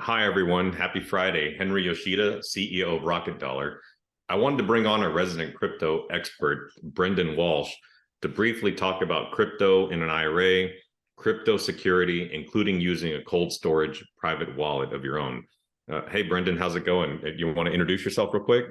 Hi, everyone. Happy Friday. Henry Yoshida, CEO of Rocket Dollar. I wanted to bring on a resident crypto expert, Brendan Walsh, to briefly talk about crypto in an IRA, crypto security, including using a cold storage private wallet of your own. Hey, Brendan, how's it going? You want to introduce yourself real quick?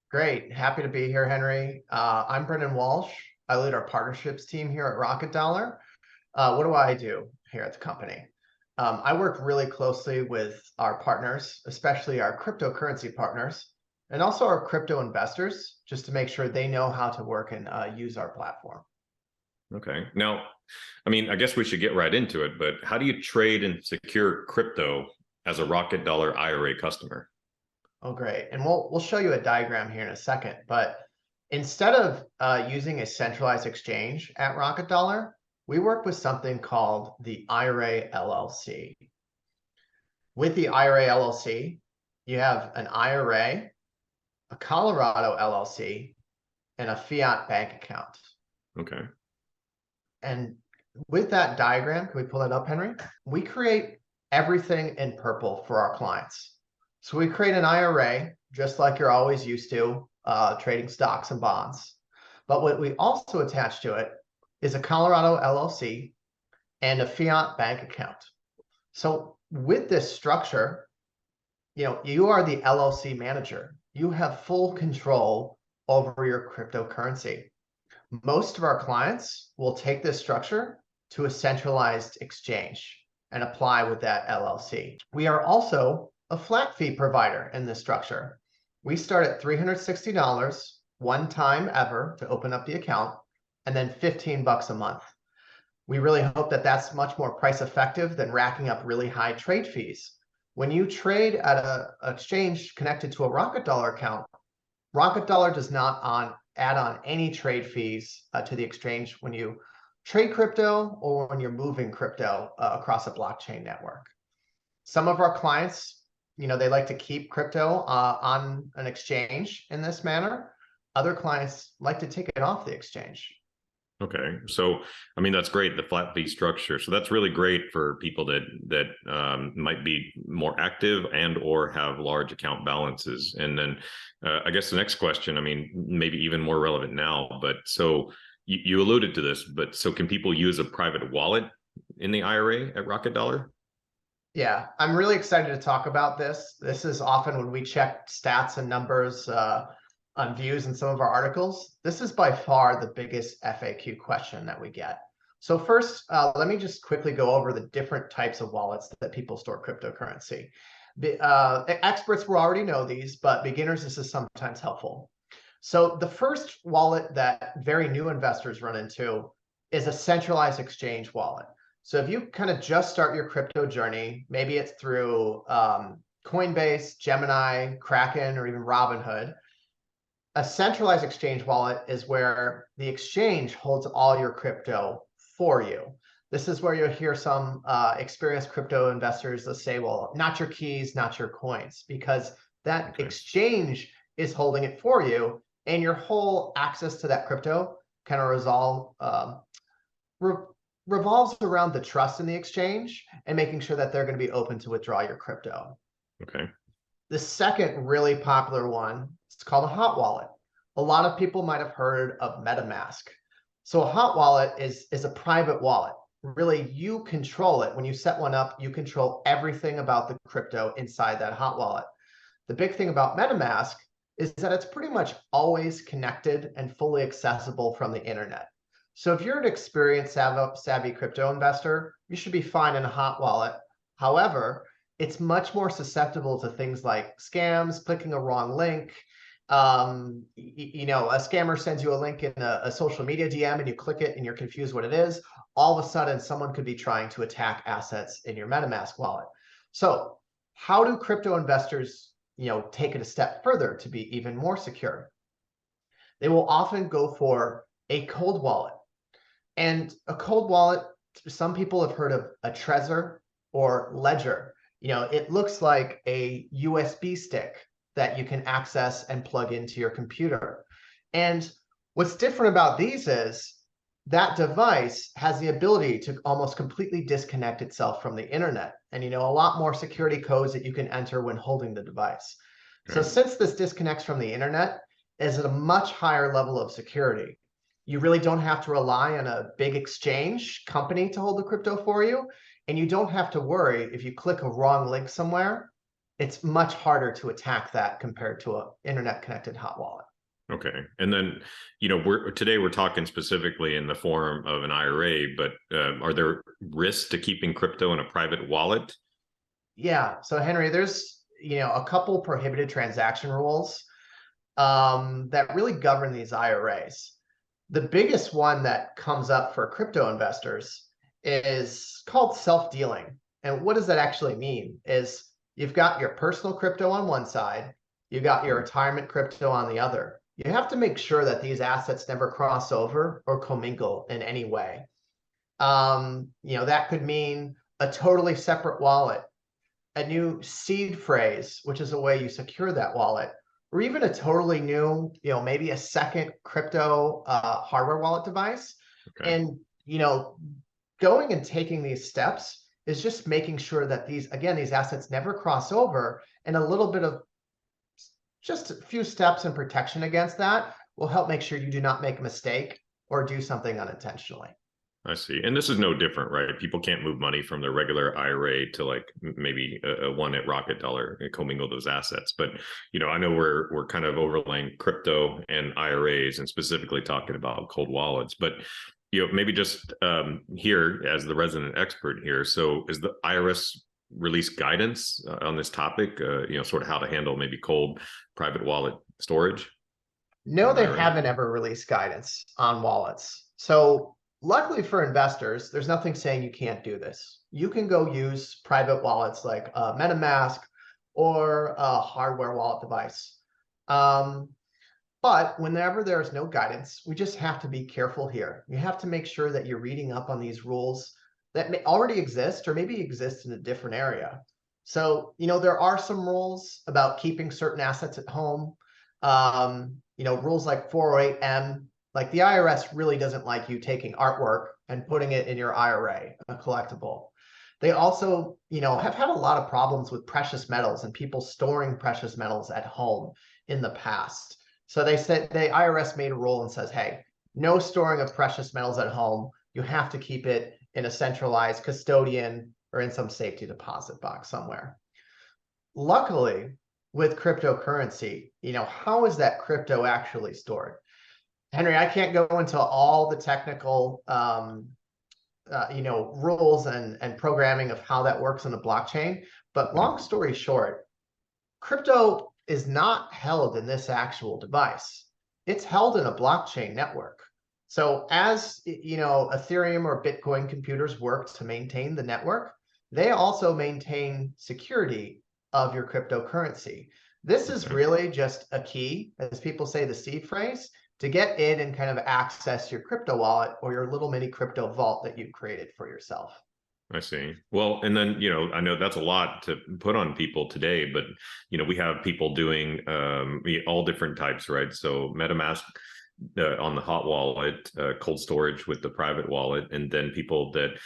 Great. Happy to be here, Henry. I'm Brendan Walsh. I lead our partnerships team here at Rocket Dollar. What do I do here at the company? I work really closely with our partners, especially our cryptocurrency partners, and also our crypto investors, just to make sure they know how to work and use our platform. Okay. Now, I guess we should get right into it, but how do you trade and secure crypto as a Rocket Dollar IRA customer? Oh, great. And we'll show you a diagram here in a second. But instead of using a centralized exchange at Rocket Dollar, we work with something called the IRA LLC. With the IRA LLC, you have an IRA, a Colorado LLC, and a fiat bank account. Okay. And with that diagram, can we pull that up, Henry? We create everything in purple for our clients. So we create an IRA, just like you're always used to, trading stocks and bonds. But what we also attach to it is a Colorado LLC and a fiat bank account. So with this structure, you are the LLC manager. You have full control over your cryptocurrency. Most of our clients will take this structure to a centralized exchange and apply with that LLC. We are also a flat fee provider in this structure. We start at $360 one time ever to open up the account, and then $15 a month. We really hope that that's much more price effective than racking up really high trade fees. When you trade at an exchange connected to a Rocket Dollar account, Rocket Dollar does not add on any trade fees to the exchange when you trade crypto or when you're moving crypto across a blockchain network. Some of our clients, they like to keep crypto on an exchange in this manner. Other clients like to take it off the exchange. Okay. So, that's great, the flat fee structure. So that's really great for people that might be more active and or have large account balances. And then I guess the next question, maybe even more relevant now, but so you alluded to this, but so can people use a private wallet in the IRA at Rocket Dollar? Yeah, I'm really excited to talk about this. This is often when we check stats and numbers on views in some of our articles. This is by far the biggest FAQ question that we get. So first, let me just quickly go over the different types of wallets that people store cryptocurrency. Experts will already know these, but beginners, this is sometimes helpful. So the first wallet that very new investors run into is a centralized exchange wallet. So if you kind of just start your crypto journey, maybe it's through Coinbase, Gemini, Kraken, or even Robinhood. A centralized exchange wallet is where the exchange holds all your crypto for you. This is where you'll hear some experienced crypto investors that say, well, not your keys, not your coins, because that exchange is holding it for you, and your whole access to that crypto kind of revolves around the trust in the exchange and making sure that they're going to be open to withdraw your crypto. Okay. The second really popular one, it's called a hot wallet. A lot of people might have heard of MetaMask. So a hot wallet is a private wallet. Really, you control it. When you set one up, you control everything about the crypto inside that hot wallet. The big thing about MetaMask is that it's pretty much always connected and fully accessible from the internet. So if you're an experienced savvy crypto investor, you should be fine in a hot wallet. However, it's much more susceptible to things like scams, clicking a wrong link. A scammer sends you a link in a social media DM and you click it and you're confused what it is. All of a sudden, someone could be trying to attack assets in your MetaMask wallet. So how do crypto investors, take it a step further to be even more secure? They will often go for a cold wallet. And a cold wallet, some people have heard of a Trezor or Ledger. It looks like a USB stick that you can access and plug into your computer. And what's different about these is that device has the ability to almost completely disconnect itself from the internet and a lot more security codes that you can enter when holding the device. So Okay. since this disconnects from the internet, is at a much higher level of security. You really don't have to rely on a big exchange company to hold the crypto for you. And you don't have to worry if you click a wrong link somewhere, it's much harder to attack that compared to an internet connected hot wallet. Okay. And then, we're talking specifically in the form of an IRA, but are there risks to keeping crypto in a private wallet? Yeah. So Henry, there's, a couple prohibited transaction rules that really govern these IRAs. The biggest one that comes up for crypto investors is called self-dealing. And what does that actually mean? Is you've got your personal crypto on one side, you got your retirement crypto on the other. You have to make sure that these assets never cross over or commingle in any way. That could mean a totally separate wallet, a new seed phrase, which is a way you secure that wallet, or even a totally new, maybe a second crypto hardware wallet device. Okay. And, going and taking these steps is just making sure that these assets never cross over, and a little bit of just a few steps and protection against that will help make sure you do not make a mistake or do something unintentionally. I see. And this is no different, right? People can't move money from their regular IRA to like maybe a one at Rocket Dollar and commingle those assets. But, I know we're kind of overlaying crypto and IRAs and specifically talking about cold wallets, but, maybe just here as the resident expert here. So is the IRS release guidance on this topic, sort of how to handle maybe cold private wallet storage? No, they haven't ever released guidance on wallets. So luckily for investors, there's nothing saying you can't do this. You can go use private wallets like MetaMask or a hardware wallet device. But whenever there's no guidance, we just have to be careful here. You have to make sure that you're reading up on these rules that may already exist or maybe exist in a different area. So, there are some rules about keeping certain assets at home. Rules like 408M, like the IRS really doesn't like you taking artwork and putting it in your IRA, a collectible. They also, have had a lot of problems with precious metals and people storing precious metals at home in the past. So they said the IRS made a rule and says, hey, no storing of precious metals at home. You have to keep it in a centralized custodian or in some safety deposit box somewhere. Luckily, with cryptocurrency, how is that crypto actually stored? Henry, I can't go into all the technical, rules and programming of how that works in the blockchain. But long story short, crypto is not held in this actual device. It's held in a blockchain network. So as Ethereum or Bitcoin computers work to maintain the network, they also maintain security of your cryptocurrency. This is really just a key, as people say, the seed phrase, to get in and kind of access your crypto wallet or your little mini crypto vault that you've created for yourself. I see. Well, and then, I know that's a lot to put on people today, but, we have people doing all different types, right? So MetaMask on the hot wallet, cold storage with the private wallet, and then people that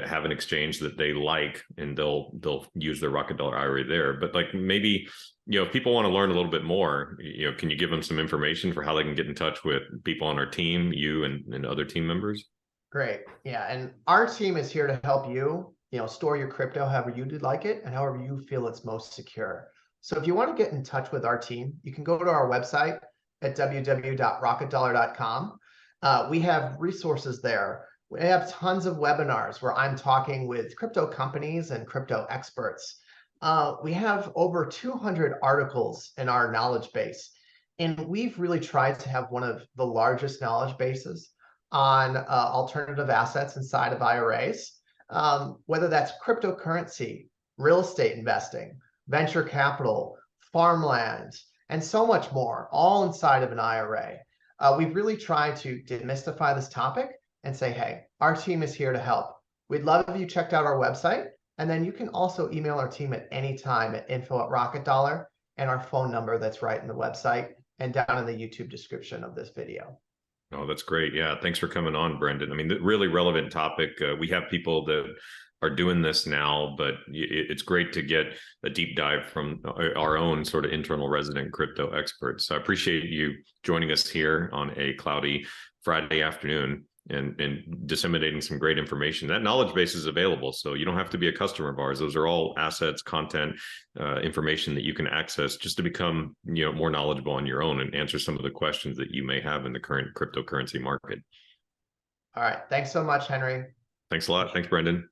have an exchange that they like and they'll use their Rocket Dollar IRA there. But like maybe, if people want to learn a little bit more, can you give them some information for how they can get in touch with people on our team, you and other team members? Great. Yeah. And our team is here to help you, store your crypto however you'd like it and however you feel it's most secure. So if you want to get in touch with our team, you can go to our website at www.rocketdollar.com. We have resources there. We have tons of webinars where I'm talking with crypto companies and crypto experts. We have over 200 articles in our knowledge base, and we've really tried to have one of the largest knowledge bases on alternative assets inside of IRAs, whether that's cryptocurrency, real estate investing, venture capital, farmland, and so much more, all inside of an IRA. We've really tried to demystify this topic and say, hey, our team is here to help. We'd love if you checked out our website, and then you can also email our team at any time at info@Rocket Dollar and our phone number that's right in the website and down in the YouTube description of this video. Oh, that's great. Yeah. Thanks for coming on, Brendan. I mean, really relevant topic. We have people that are doing this now, but it's great to get a deep dive from our own sort of internal resident crypto experts. So I appreciate you joining us here on a cloudy Friday afternoon and disseminating some great information. That knowledge base is available, so you don't have to be a customer of ours. Those are all assets, content, information that you can access just to become, more knowledgeable on your own and answer some of the questions that you may have in the current cryptocurrency market. All right. Thanks so much, Henry. Thanks a lot. Thanks, Brendan.